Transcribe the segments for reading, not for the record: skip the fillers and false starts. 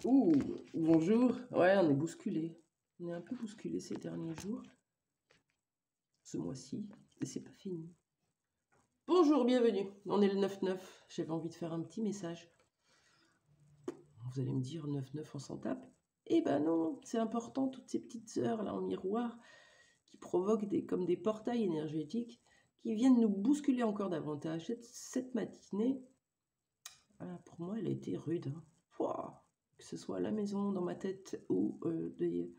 Ouh, bonjour. Ouais, on est bousculé. On est un peu bousculé ces derniers jours, ce mois-ci, et c'est pas fini. Bonjour, bienvenue. On est le 9-9. J'avais envie de faire un petit message. Vous allez me dire 9-9, on s'en tape? Eh ben non, c'est important, toutes ces petites heures là en miroir qui provoquent comme des portails énergétiques qui viennent nous bousculer encore davantage. Cette matinée, pour moi, elle a été rude. Pouah, que ce soit à la maison, dans ma tête ou des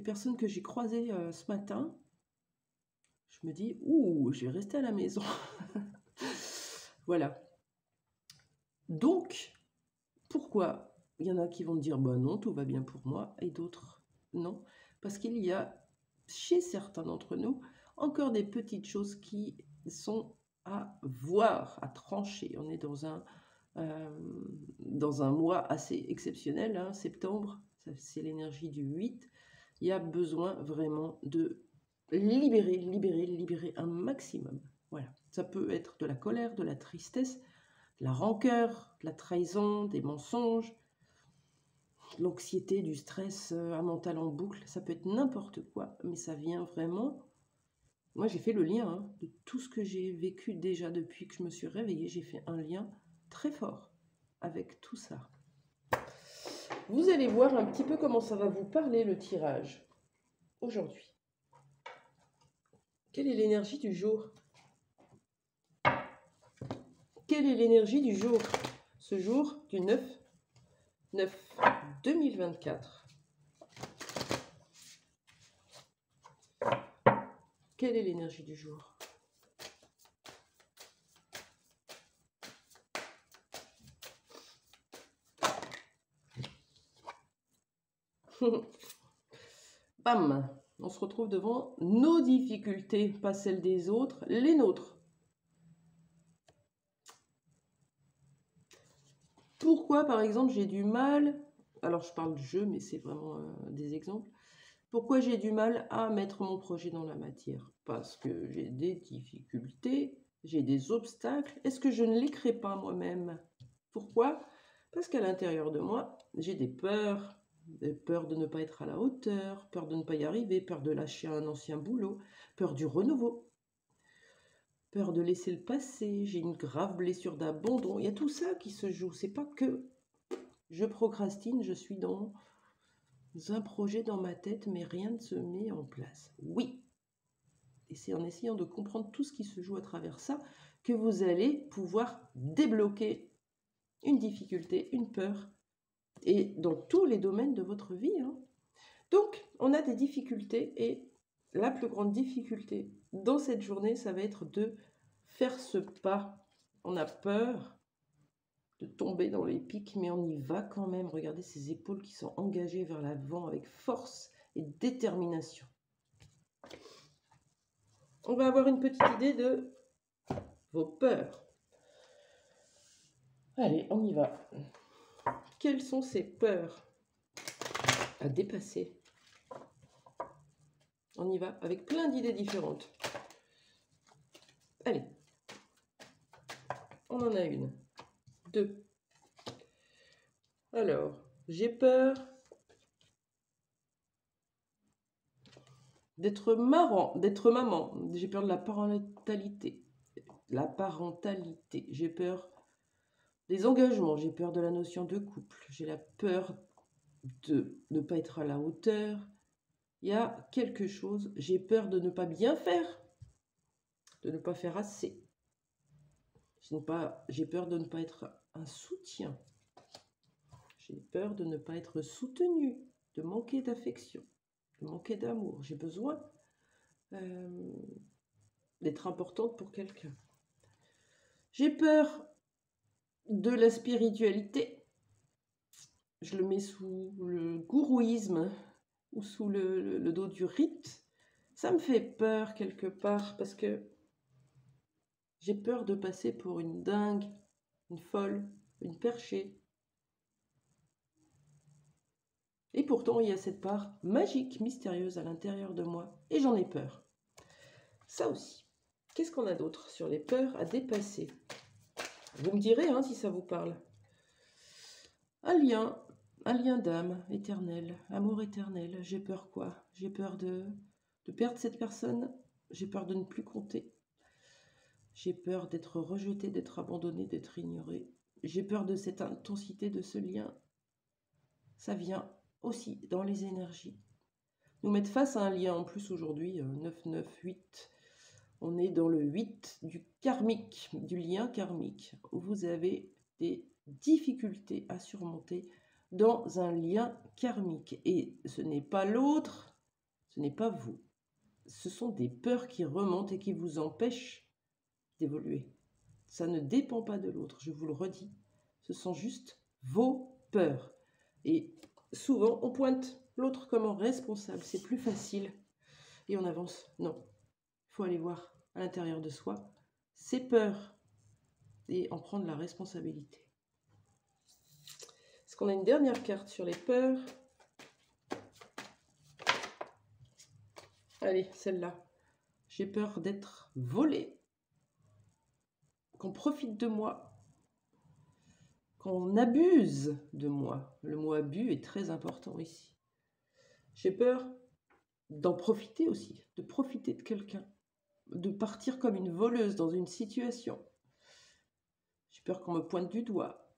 personnes que j'ai croisées ce matin, je me dis, ouh, je vais rester à la maison. Voilà. Donc, pourquoi il y en a qui vont me dire, bah non, tout va bien pour moi, et d'autres, non. Parce qu'il y a, chez certains d'entre nous, encore des petites choses qui sont à voir, à trancher. On est dans un mois assez exceptionnel, hein, septembre, c'est l'énergie du 8. Il y a besoin vraiment de libérer un maximum. Voilà. Ça peut être de la colère, de la tristesse, de la rancœur, de la trahison, des mensonges, de l'anxiété, du stress, un mental en boucle. Ça peut être n'importe quoi, mais ça vient vraiment... Moi, j'ai fait le lien hein, de tout ce que j'ai vécu déjà depuis que je me suis réveillée. J'ai fait un lien très fort avec tout ça. Vous allez voir un petit peu comment ça va vous parler le tirage aujourd'hui. Quelle est l'énergie du jour? Quelle est l'énergie du jour? Ce jour du 9/9/2024. Quelle est l'énergie du jour? Bam! On se retrouve devant nos difficultés, pas celles des autres, les nôtres. Pourquoi, par exemple, j'ai du mal, alors je parle de jeu, mais c'est vraiment des exemples, pourquoi j'ai du mal à mettre mon projet dans la matière? Parce que j'ai des difficultés, j'ai des obstacles. Est-ce que je ne les crée pas moi-même? Pourquoi? Parce qu'à l'intérieur de moi, j'ai des peurs de ne pas être à la hauteur, peur de ne pas y arriver, peur de lâcher un ancien boulot, peur du renouveau, peur de laisser le passé, j'ai une grave blessure d'abandon. Il y a tout ça qui se joue. C'est pas que je procrastine, je suis dans un projet dans ma tête, mais rien ne se met en place. Oui. Et c'est en essayant de comprendre tout ce qui se joue à travers ça que vous allez pouvoir débloquer une difficulté, une peur, et dans tous les domaines de votre vie. Hein. Donc, on a des difficultés, et la plus grande difficulté dans cette journée, ça va être de faire ce pas. On a peur de tomber dans les pics, mais on y va quand même. Regardez ces épaules qui sont engagées vers l'avant avec force et détermination. On va avoir une petite idée de vos peurs. Allez, on y va. Quelles sont ces peurs à dépasser? On y va avec plein d'idées différentes. Allez. On en a une. 2. Alors, j'ai peur d'être maman. J'ai peur de la parentalité. J'ai peur des engagements. J'ai peur de la notion de couple. J'ai la peur de ne pas être à la hauteur. Il y a quelque chose. J'ai peur de ne pas bien faire. De ne pas faire assez. J'ai peur de ne pas être un soutien. J'ai peur de ne pas être soutenu, de manquer d'affection, de manquer d'amour. J'ai besoin d'être importante pour quelqu'un. J'ai peur de la spiritualité. Je le mets sous le gourouisme ou sous le dos du rite. Ça me fait peur quelque part parce que j'ai peur de passer pour une dingue, une folle, une perchée. Et pourtant, il y a cette part magique, mystérieuse à l'intérieur de moi, et j'en ai peur. Ça aussi. Qu'est-ce qu'on a d'autre sur les peurs à dépasser? Vous me direz hein, si ça vous parle. Un lien un lien d'âme éternel, amour éternel. J'ai peur quoi? J'ai peur de perdre cette personne. J'ai peur de ne plus compter. J'ai peur d'être rejeté, d'être abandonné, d'être ignoré. J'ai peur de cette intensité de ce lien. Ça vient aussi dans les énergies. Nous mettre face à un lien en plus aujourd'hui, 9, 9, 8. On est dans le 8 du karmique, du lien karmique. Vous avez des difficultés à surmonter dans un lien karmique. Et ce n'est pas l'autre, ce n'est pas vous. Ce sont des peurs qui remontent et qui vous empêchent d'évoluer. Ça ne dépend pas de l'autre, je vous le redis. Ce sont juste vos peurs. Et souvent, on pointe l'autre comme responsable. C'est plus facile. Et on avance. Non. Il faut aller voir à l'intérieur de soi ses peurs et en prendre la responsabilité. Est-ce qu'on a une dernière carte sur les peurs? Allez, celle-là. J'ai peur d'être volée, qu'on profite de moi, qu'on abuse de moi. Le mot abus est très important ici. J'ai peur d'en profiter aussi, de profiter de quelqu'un, de partir comme une voleuse dans une situation. J'ai peur qu'on me pointe du doigt,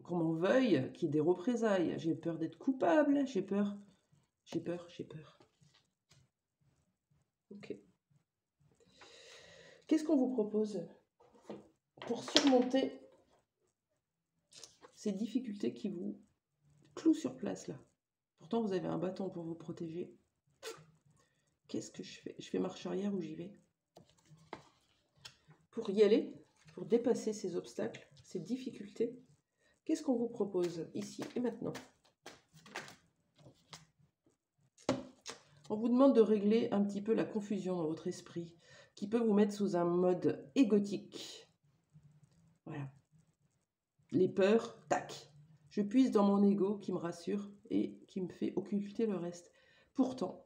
qu'on m'en veuille, qu'il y ait des représailles. J'ai peur d'être coupable, j'ai peur. Ok. Qu'est-ce qu'on vous propose pour surmonter ces difficultés qui vous clouent sur place là? Pourtant, vous avez un bâton pour vous protéger. Qu'est-ce que je fais? Je fais marche arrière ou j'y vais? Pour y aller, pour dépasser ces obstacles, ces difficultés, qu'est-ce qu'on vous propose ici et maintenant? On vous demande de régler un petit peu la confusion dans votre esprit qui peut vous mettre sous un mode égotique. Voilà. Les peurs, tac. Je puise dans mon ego qui me rassure et qui me fait occulter le reste. Pourtant,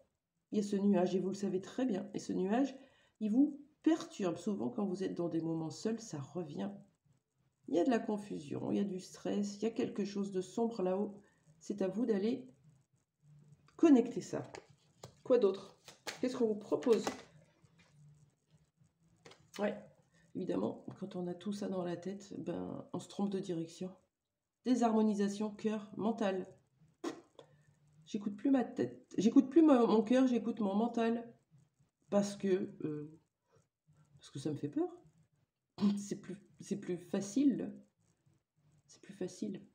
il y a ce nuage et vous le savez très bien. Et ce nuage, il vous perturbe souvent quand vous êtes dans des moments seuls, ça revient. Il y a de la confusion, il y a du stress, il y a quelque chose de sombre là-haut. C'est à vous d'aller connecter ça. Quoi d'autre? Qu'est-ce qu'on vous propose? Ouais, évidemment, quand on a tout ça dans la tête, ben, on se trompe de direction. Désharmonisation, cœur, mental. J'écoute plus ma tête, j'écoute plus mon cœur, j'écoute mon mental. Parce que ça me fait peur. C'est plus facile. C'est plus facile.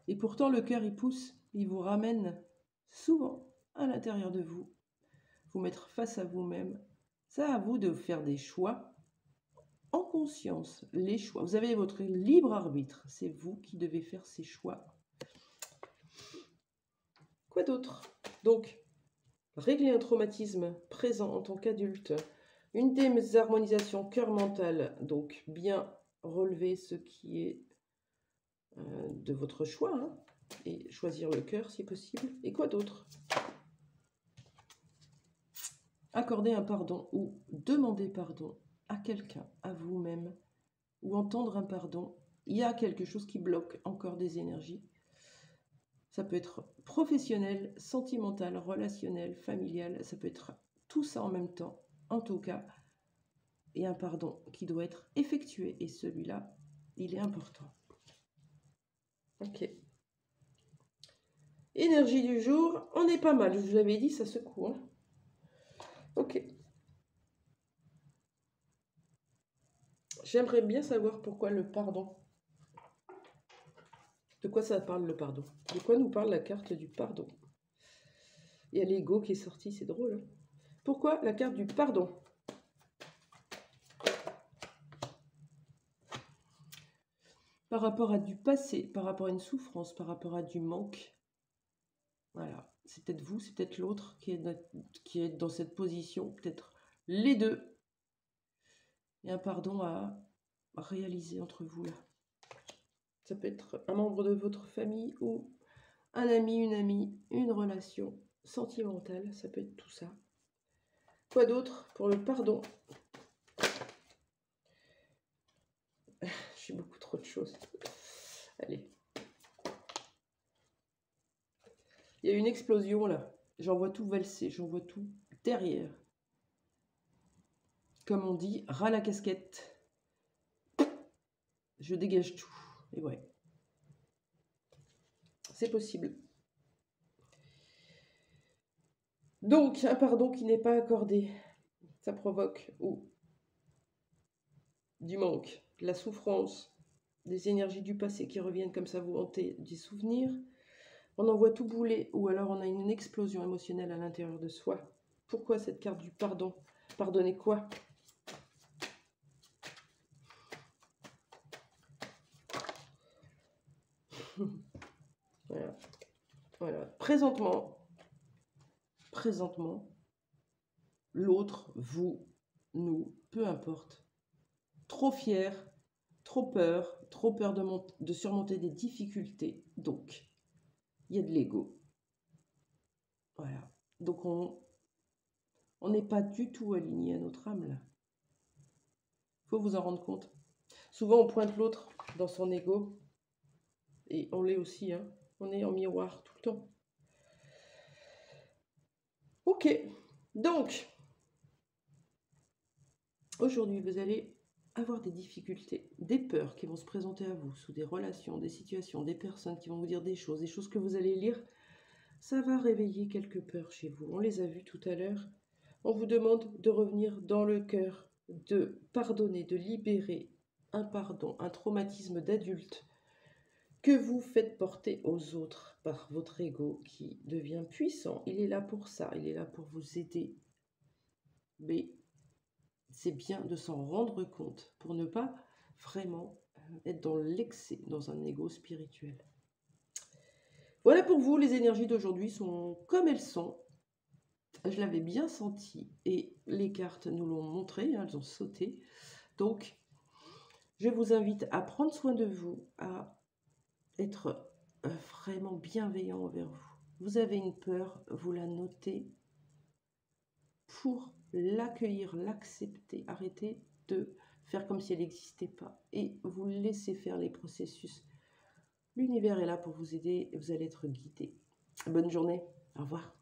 Et pourtant, le cœur, il pousse, il vous ramène souvent à l'intérieur de vous. Vous mettre face à vous-même. C'est à vous de faire des choix en conscience. Les choix. Vous avez votre libre arbitre. C'est vous qui devez faire ces choix. Quoi d'autre? Donc, régler un traumatisme présent en tant qu'adulte. Une désharmonisation cœur-mental. Donc, bien relever ce qui est de votre choix. Hein, et choisir le cœur si possible. Et quoi d'autre? Accorder un pardon ou demander pardon à quelqu'un, à vous-même, ou entendre un pardon. Il y a quelque chose qui bloque encore des énergies. Ça peut être professionnel, sentimental, relationnel, familial. Ça peut être tout ça en même temps. En tout cas, il y a un pardon qui doit être effectué. Et celui-là, il est important. Ok. Énergie du jour, on est pas mal. Je vous l'avais dit, ça secoue. Hein. Ok. J'aimerais bien savoir pourquoi le pardon. De quoi ça parle le pardon? De quoi nous parle la carte du pardon? Il y a l'ego qui est sorti, c'est drôle. Hein. Pourquoi la carte du pardon? Par rapport à du passé, par rapport à une souffrance, par rapport à du manque. Voilà, c'est peut-être vous, c'est peut-être l'autre qui est dans cette position, peut-être les deux. Il y a un pardon à réaliser entre vous là. Ça peut être un membre de votre famille ou un ami, une amie, une relation sentimentale, ça peut être tout ça. Quoi d'autre pour le pardon? J'ai beaucoup trop de choses. Allez. Il y a une explosion là. J'en vois tout valser, j'en vois tout derrière. Comme on dit, ras la casquette. Je dégage tout. Et ouais. C'est possible. Donc, un pardon qui n'est pas accordé, ça provoque du manque, de la souffrance, des énergies du passé qui reviennent comme ça vous hanter, des souvenirs. On en voit tout bouler, ou alors on a une explosion émotionnelle à l'intérieur de soi. Pourquoi cette carte du pardon? Pardonner quoi? Voilà. Voilà. Présentement, l'autre, vous, nous, peu importe, trop fier, trop peur de surmonter des difficultés. Donc, il y a de l'ego. Voilà. Donc, on n'est pas du tout aligné à notre âme, là. Il faut vous en rendre compte. Souvent, on pointe l'autre dans son ego. Et on l'est aussi, hein. On est en miroir tout le temps. Ok. Donc, aujourd'hui, vous allez avoir des difficultés, des peurs qui vont se présenter à vous sous des relations, des situations, des personnes qui vont vous dire des choses que vous allez lire. Ça va réveiller quelques peurs chez vous. On les a vues tout à l'heure. On vous demande de revenir dans le cœur, de pardonner, de libérer un pardon, un traumatisme d'adulte que vous faites porter aux autres par votre ego qui devient puissant. Il est là pour ça, il est là pour vous aider. Mais c'est bien de s'en rendre compte pour ne pas vraiment être dans l'excès, dans un ego spirituel. Voilà pour vous, les énergies d'aujourd'hui sont comme elles sont. Je l'avais bien senti et les cartes nous l'ont montré, elles ont sauté. Donc, je vous invite à prendre soin de vous, à être vraiment bienveillant envers vous. Vous avez une peur, vous la notez pour l'accueillir, l'accepter. Arrêtez de faire comme si elle n'existait pas et vous laissez faire les processus. L'univers est là pour vous aider et vous allez être guidé. Bonne journée, au revoir.